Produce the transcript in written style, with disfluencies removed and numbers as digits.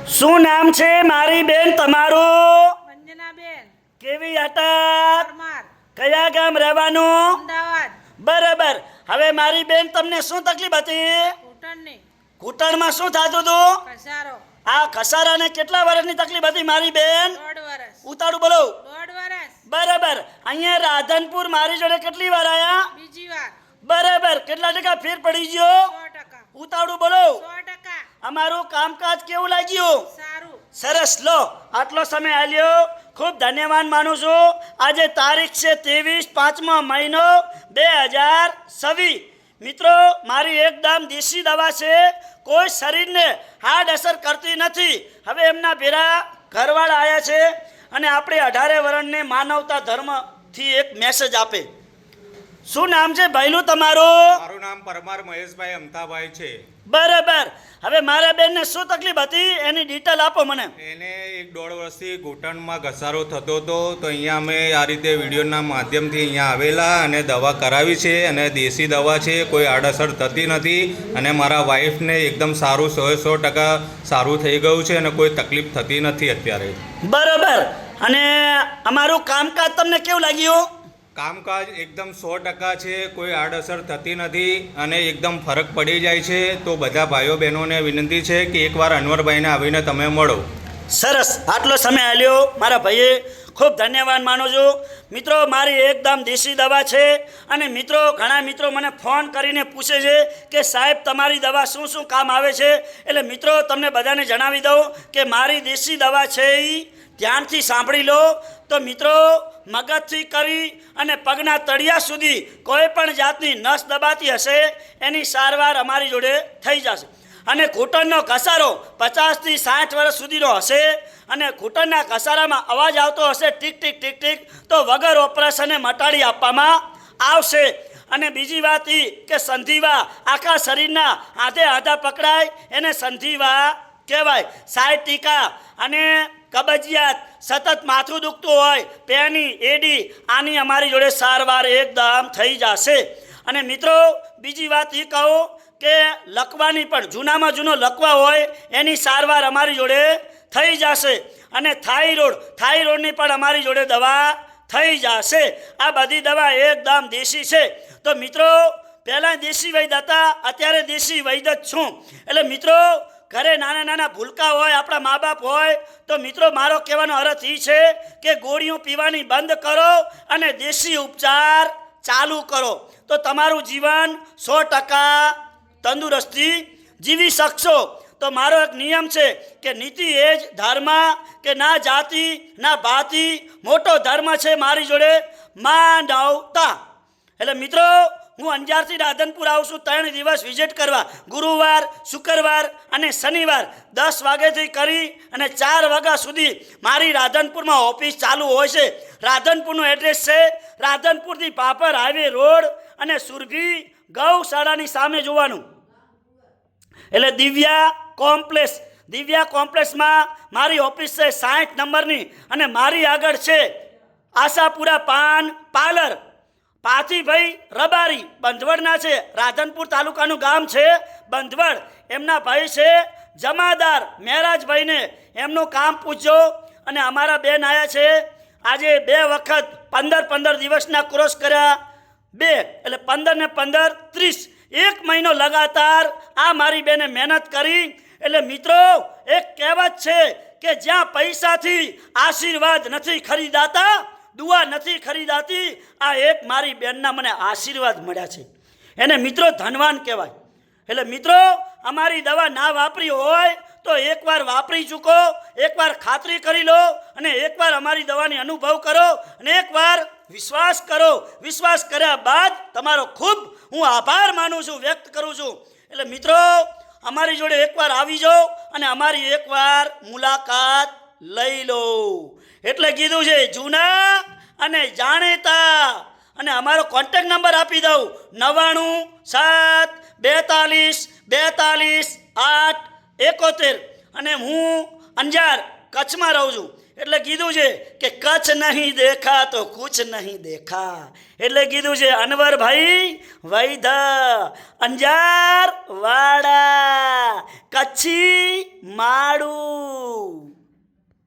શું નામ છે મારી બેન તમારું? મંજનાબેન કેવી અટક? પરમાર, કયા ગામ રહેવાનું? અમદાવાદ. બરાબર. હવે મારી બેન તમને શું તકલીફ હતી? ઘૂંટણની ઘૂંટણમાં શું થતું હતું? કસારો. આ ખસારાને કેટલા વર્ષની તકલીફ હતી મારી બેન? 1.5 વર્ષ. ઉતાળું બોલો. 1.5 વર્ષ. બરાબર. અહીંયા રાધનપુર મારી જોડે કેટલી વાર આયા? બીજી વાર. બરાબર. કેટલા ટકા ફેર પડી ગયો? 100%. ઉતાળું બોલો. 100%. અમારું કામકાજ કેવું લાગ્યું? સારું. સરસ. લો, આટલો સમય આલ્યો, ખૂબ ધન્યવાદ માનું છું. આજે તારીખ છે 23/5 મહિનો 2026. મિત્રો, મારી એકદમ દેશી દવા છે, કોઈ શરીરને હાર્ડ અસર કરતી નથી. હવે એમના ભેરા ઘરવાળા આવ્યા છે અને આપણે 18 વર્ષને માનવતા ધર્મથી એક મેસેજ આપે. શું નામ છે ભાઈલું તમારું? મારું નામ પરમાર મહેશભાઈ અમતાભાઈ છે. બરાબર. હવે મારા બેનને શું તકલીફ હતી એની ડિટેલ આપો મને. એને 1.5 વર્ષથી ઘૂંટણમાં ઘસારો થતો હતો, તો અહીંયા અમે આ રીતે વિડીયોના માધ્યમથી અહીંયા આવેલા અને દવા કરાવી છે, અને દેશી દવા છે, કોઈ આડઅસર થતી નથી, અને મારા વાઈફને એકદમ સારું 100% સારું થઈ ગયું છે અને કોઈ તકલીફ થતી નથી અત્યારે. બરાબર. અને અમારું કામકાજ તમને કેવું લાગ્યું? કામકાજ એકદમ 100% છે, કોઈ આડઅસર થતી નથી અને એકદમ ફરક પડી જાય છે. તો બધા ભાઈઓ બહેનોને વિનંતી છે કે એકવાર અનવરભાઈને આવીને તમે મળો. સરસ. આટલો સમય આલ્યો મારા ભાઈએ, ખૂબ ધન્યવાદ માનું છું. મિત્રો, મારી એકદમ દેશી દવા છે, અને મિત્રો, ઘણા મિત્રો મને ફોન કરીને પૂછે છે કે સાહેબ તમારી દવા શું શું કામ આવે છે. એટલે મિત્રો, તમને બધાને જણાવી દઉં કે મારી દેશી દવા છે એ ધ્યાનથી સાંભળી લો. તો મિત્રો, મગજથી કરી અને પગના તળિયા સુધી કોઈ પણ જાતની નસ દબાતી હશે એની સારવાર અમારી જોડે થઈ જશે. અને ઘૂંટણનો ઘસારો 50થી 60 વર્ષ સુધીનો હશે, અને ઘૂંટણના ઘસારામાં અવાજ આવતો હશે ટીક ટીક ટીક ટીક, તો વગર ઓપરેશને મટાડી આપવામાં આવશે. અને બીજી વાત એ કે સંધિવા આખા શરીરના આધે આધા પકડાય એને સંધિવા કહેવાય. સાયટિકા અને કબજિયાત, સતત માથું દુખતું હોય, પેની એડી, આની અમારી જોડે સારવાર એકદમ થઈ જશે. અને મિત્રો, બીજી વાત એ કહું કે લકવાની પણ, જૂનામાં જૂનો લકવા હોય એની સારવાર અમારી જોડે થઈ જશે. અને થાઇરોઇડની પણ અમારી જોડે દવા થઈ જશે. આ બધી દવા એકદમ દેશી છે. તો મિત્રો, પહેલાં દેશી વૈદ્ય હતા, અત્યારે દેશી વૈદ્ય જ છું. એટલે મિત્રો, ઘરે નાના નાના ભૂલકા હોય, આપણા મા બાપ હોય, તો મિત્રો મારો કહેવાનો અર્થ એ છે કે ગોળીઓ પીવાની બંધ કરો અને દેશી ઉપચાર ચાલુ કરો, તો તમારું જીવન 100% તંદુરસ્તી જીવી શકશો. તો મારો એક નિયમ છે કે નીતિ એ જ ધર્મ, કે ના જાતિ ના ભાતિ, મોટો ધર્મ છે મારી જોડે માનવતા. એટલે મિત્રો, હું અંજારથી રાધનપુર આવું છું 3 દિવસ વિઝિટ કરવા. ગુરુવાર, શુક્રવાર અને શનિવાર 10 વાગ્યાથી કરી અને 4 વાગ્યા સુધી મારી રાધનપુરમાં ઓફિસ ચાલુ હોય છે. રાધનપુરનું એડ્રેસ છે રાધનપુરથી પાપર હાઈવે રોડ અને સુરભી ગૌશાળાની સામે જોવાનું. એટલે દિવ્યા કોમ્પ્લેક્સમાં મારી ઓફિસ છે 60 નંબરની, અને મારી આગળ છે આશાપુરા પાન પાર્લર. પાથીભાઈ રબારી બંધવડના છે, રાધનપુર તાલુકાનું ગામ છે બંધવડ. એમના ભાઈ છે જમાદાર મહેરાજભાઈને, એમનું કામ પૂછજો. અને અમારા બેન આવ્યા છે આજે 2 વખત 15 દિવસના ક્રોસ કર્યા, 2 એટલે 15 ને 15 30, 1 મહિનો લગાતાર આ મારી બેને મહેનત કરી. એટલે મિત્રો, એક કહેવત છે કે જ્યાં પૈસાથી આશીર્વાદ નથી ખરીદાતા, દુઆ નથી ખરીદાતી, આ એક મારી બેનના મને આશીર્વાદ મળ્યા છે, એને મિત્રો ધનવાન કહેવાય. એટલે મિત્રો, અમારી દવા ના વાપરી હોય તો એકવાર વાપરી ચૂકો, એકવાર ખાતરી કરી લો, અને એકવાર અમારી દવાની અનુભવ કરો, અને એકવાર વિશ્વાસ કરો. વિશ્વાસ કર્યા બાદ તમારો ખૂબ હું આભાર માનું છું, વ્યક્ત કરું છું. એટલે મિત્રો, અમારી જોડે એકવાર આવી જાઓ અને અમારી એકવાર મુલાકાત લઈ લો. એટલે કીધું છે જૂના અને જાણીતા. અને અમારો કોન્ટેક્ટ નંબર આપી દઉં 9972422871. અને હું અંજાર કચ્છમાં રહું છું. એટલે કીધું છે કે કચ્છ નહીં દેખા તો કુછ નહીં દેખા. એટલે કીધું છે અનવરભાઈ વૈધ અંજાર વાડા કચ્છી માળું.